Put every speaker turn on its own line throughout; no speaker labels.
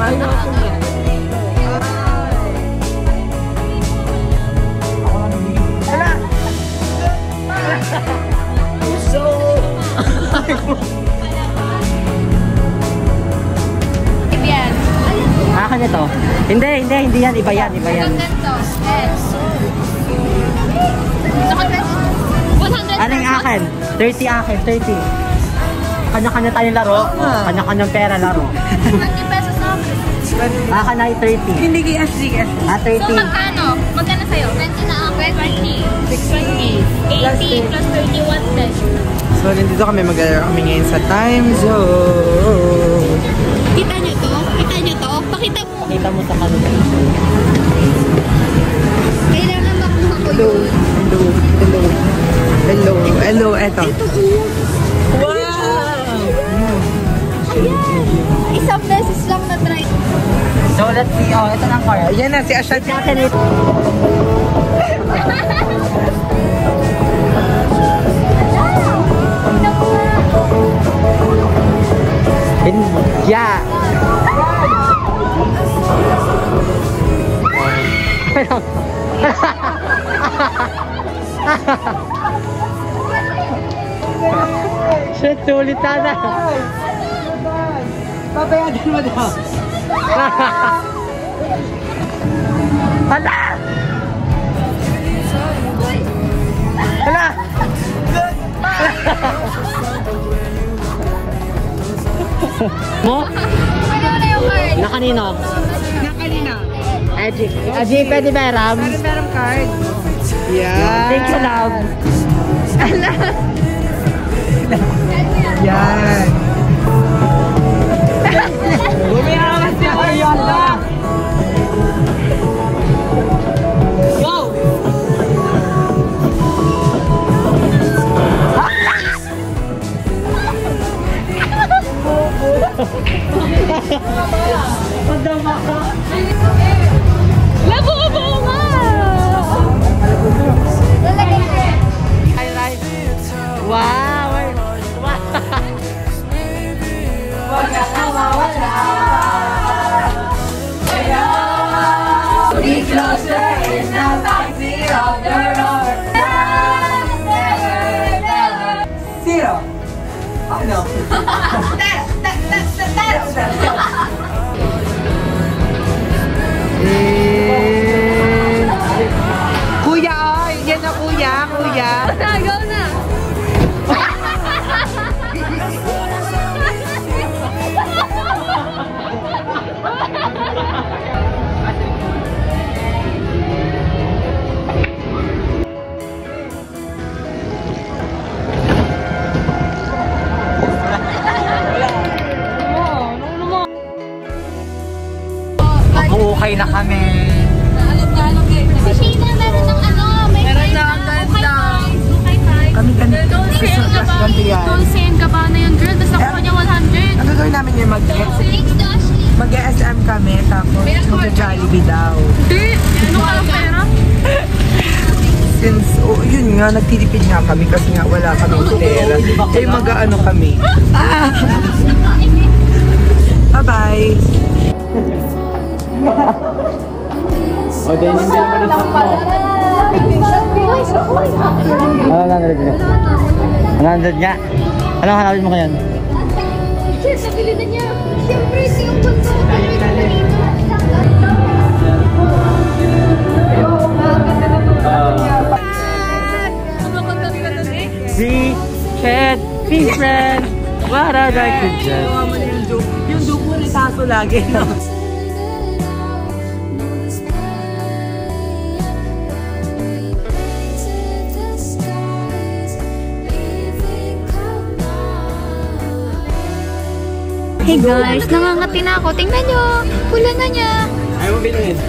Akin ito. Hindi yan. Iba yan. Anong akin? 30 akin, 30. Kanya-kanya tayong laro. Kanya-kanyang pera laro.
20 pesos na.
Akin ay 30.
Hindi kaya 30.
So magkano? Magkano sa'yo? 20 na ako. 20. 620. 80 plus 31 pesos.
So, nandito kami maglalaro kami ngayon sa time zone.
Kita nyo to? Pakita mo.
Pakita mo sa kanila.
Kailangan makuha ko yun.
Hello, eto.
Wow! Ayan! Isang beses lang na-try.
So, let's see. Oh, ito ng car.
Ayan na, si Asha.
Yeah. Shit, sulit na.
Papayagan mo daw.
Hala! Hala! Mo?
Pwede mo na yung card.
Na kanino?
Nakalina.
Aji, pwede ba, Ram?
Meron card. Yeah.
Thank you, love.
Yan. Bumiyakas siya kayo.
Go! Pagdama ka.
Labo nga!
Right. Wow! Wala na mawala. Be closer in the backseat of the road. Zero. Oh no.
Kuya, ay! Yan na kuya.
Nagaw na!
Okay na kami.
Si Sheena meron ng ano, meron na ang ganda.
Kami ganito.
Dolce and Gabbana yun, girl. Tapos nakuha niya 100.
Ang gagawin namin yung mag-SM kami, tapos mag-Jollibee daw.
Hindi! Ano ka lang pera?
Since, yun nga, nagtitipid nga kami kasi nga wala kami pera. Eh, mag-ano kami. Bye-bye!
O, din hindi naman na mo. Ano nandad niya? Nandad niya? Anong hanapin mo ngayon?
Shit, nabili na niya. Siyempre, yung punto ko
We can be friends. What I'd like to just.
Yung dugo ni Taso lagi, no?
Hey guys, nangangati na ako. Tingnan nyo. Pula na niya.
Ayaw mo bilhin?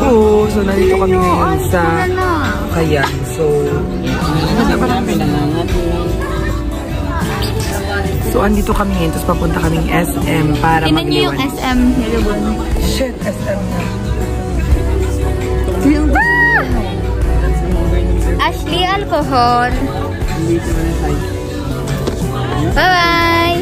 Oo, so nandito kami ngayon sa Kayan. So, andito kami ngayon. Tapos papunta kaming SM para
tingnan nyo yung SM.
Shit, SM na.
Ashley Alcohol. Bye-bye!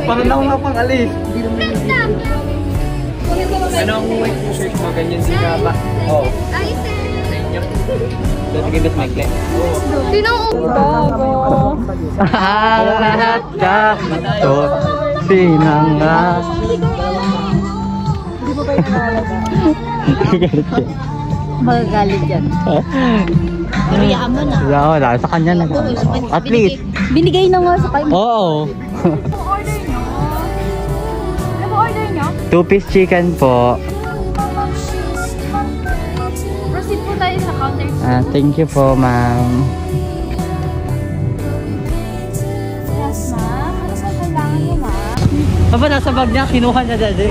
Parang ako nga pang alis.
Anong white t-shirt mo? Ganyan si Gaba. Oo. Don't give it my claim.
Lahat ka to sinangas.
Magagalit yan. Nariyakan mo na.
Wala, sa kanya na. At least.
Binigay na nga sa kanya.
Oo.
Order nyo? Ano ba order nyo?
2-piece chicken po.
Proceed po tayo sa counter.
Thank you po, ma'am.
Yes, ma'am. Ano ba kailangan nyo, ma'am?
Aba, nasa bag niya, kinuha niya dati.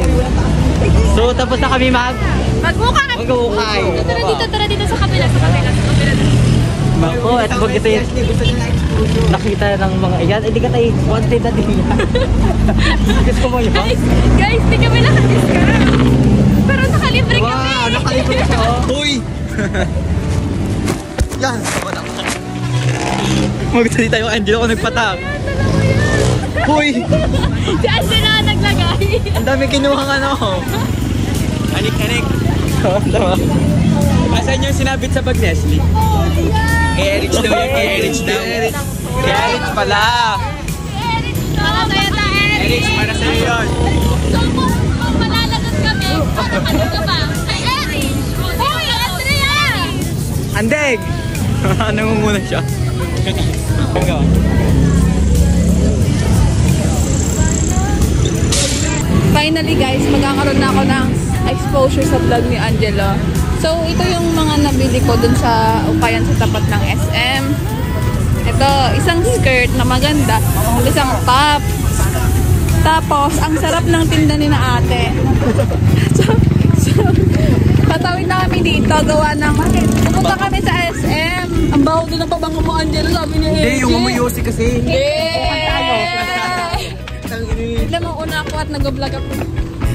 So, tapos na kami
Mag-ukay!
mag-ukay.
Tara dito sa kabila.
Mako, eto pag ito yung nakita ng mga iyan, hindi ka tayo wanted na din yan. Gusto mo yun?
Guys, di kami naka-discount. Pero nakalibre kami.
Wow, nakalibre ka. Uy! Yan! Magsalita yung Angelo ko nagpatak. Uy!
Si Angela naglagay.
Ang dami kinuha ka, no?
Anik-anik. Asan yung sinabit sa bag, Nestle? Kay Erich daw yan, kay Erich daw. Kay Erich pala.
Para sa'yo ta,
Erich, para sa'yo yun.
So, kung malalagot kami, ano ka ba? Kay Erich. Hoy, Andrea!
Andeg! Nangunguna siya.
Finally guys, magkakaroon na ako ng exposure sa vlog ni Angelo. So, ito yung mga nabili ko dun sa upayan sa tapat ng SM. Ito, isang skirt na maganda, isang top. Tapos, ang sarap ng tinda ni na ate. so, patawid na kami dito, gawa ng, pumunta kami sa SM. Ang baho doon ang pabango mo, Angelo, sabi niya,
Hindi, yung umuyosi kasi.
Bigla mo una ako at nag-vlog ako.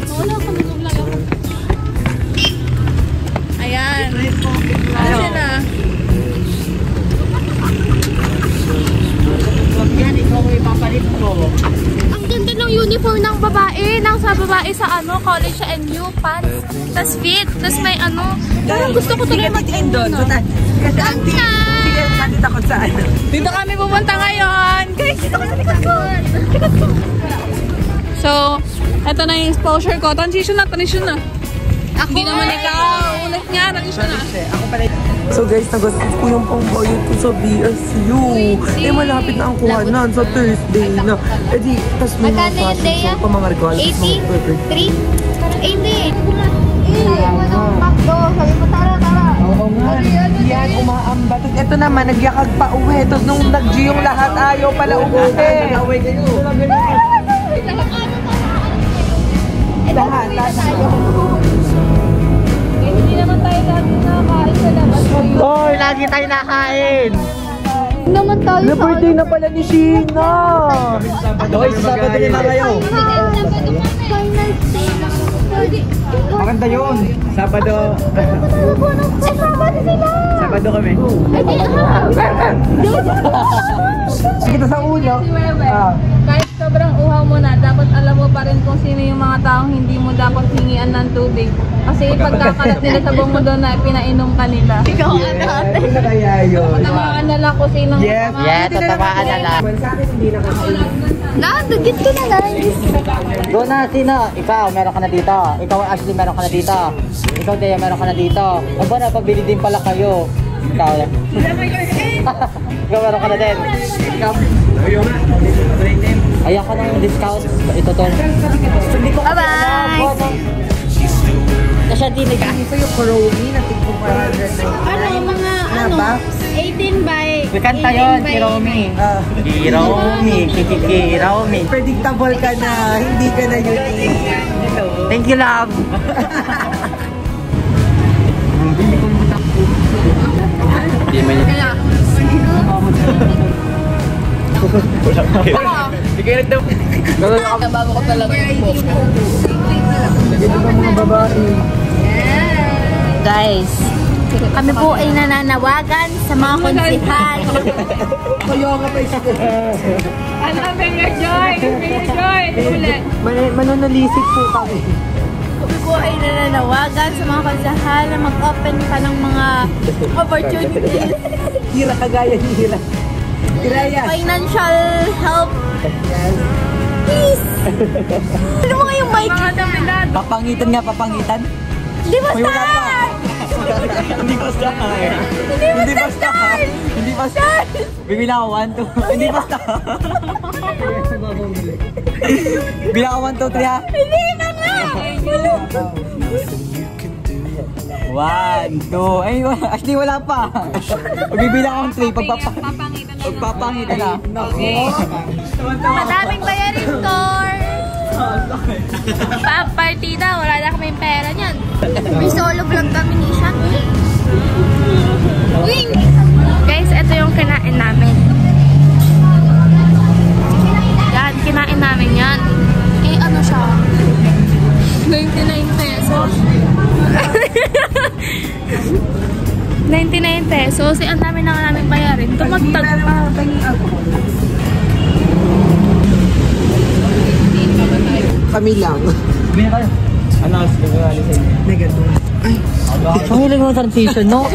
Mauna ako, nag-vlog ako. Ayan. Ayan na.
Yan, ikaw ko ipapalit ko.
Ang ganda ng uniform ng babae. Sa babae sa college sa NU, pants. Tas fit. Tas may Parang gusto ko tuloy mag-end doon.
Kasi nandito ako sa
Dito kami pupunta ngayon. Guys, dito kami sa likod ko. Likod ko. So, eto na yung exposure ko. Transition na. Hindi naman ikaw. Ulit nga, transition na.
So guys, nagastos ko yung pangbayad ko sa BSU. Malapit na ang kuhanan sa Thursday na. Di, tas may mga fashion show pa mga regalo.
83? 80. Sabi mo, tara.
Oo nga. Yan, umaambat. Ito naman, nagyakag pa uwi. Tapos nung nag-G yung lahat, ayaw pala umuwi. Lahat.
Hindi naman tayo lagi nakakain sa labas.
Hoy, lagi tayo nakain.
Naman tayo
Na birthday na pala ni Sheena.
Hoy, Sabado din na kayo.
Maganda yun. Sabado. Sabado kami.
Kita sa ulo.
Kahit sobrang uhaw mo na, dapat alam mo pa rin kung sino yung mga taong hindi mo dapat hingian ng tubig. Kasi pagkakalat nila sa buong mundo na pinainom ka nila.
Ikaw ate.
Ano kaya yun?
Tamaan na lang kung sino.
Yes.
Yes, tatamaan na lang.
Sa akin hindi na kasi.
Dagit ko na lang.
Go na, sino? Ikaw, meron ka na dito. Ikaw, Ashley, meron ka na dito. Ikaw, Dea, meron ka na dito. Aba, napabili din pala kayo. Ikaw. Ikaw, meron ka na din. Ikaw. Ayaw ka ng discount. Ito to.
Bye-bye!
Nasya din ka.
Ito yung Kuromi na tigpo 400.
Mga 18 by
Kanta yun, Kiromi. Kiromi.
Predictable ka na, hindi ka na unique.
Thank you, love.
Hindi man yun. Hindi kayo nagdaw.
Bago ko talaga yung book.
Ito ba mga babae?
Guys, Kami po ay nananawagan sa mga konsihal.
Kaya nga pa isa ko.
Ano, Mayor Joy! Mayor Joy! Ulit.
Mananalisik po kami.
Kami po ay nananawagan sa mga konsihal na mag-open pa ng mga opportunities.
Hira kagaya ni Hira. Hiraya.
Financial help. Please! Ano mo ngayong mic?
Papangitan nga, papangitan.
Hindi ba
May wala pa.
start?
Hindi pa start.
Hindi ba start?
Hindi pa start. Bibila ako 1, 2. Hindi pa start. Bila ako 1, 2, 3 ha.
Hindi na nga!
1, 2. Ay, actually wala pa. Bibila akong 3. Pagpapangitan na.
Madaming bayarin, Tor! Partida, wala na kami pera niyan. May solo vlog kami ni Sean. Wing! Guys, ito yung kinain namin. Yan, kinain namin yan. Eh, ano siya? 99 pesos. 99 pesos. Eh, ang dami na namin bayarin. Tumagtag pa.
Kami lang.
Bibila kayo. Ano, sige, wala sa inyo.
Negative.
Ang hiling mo transition, no?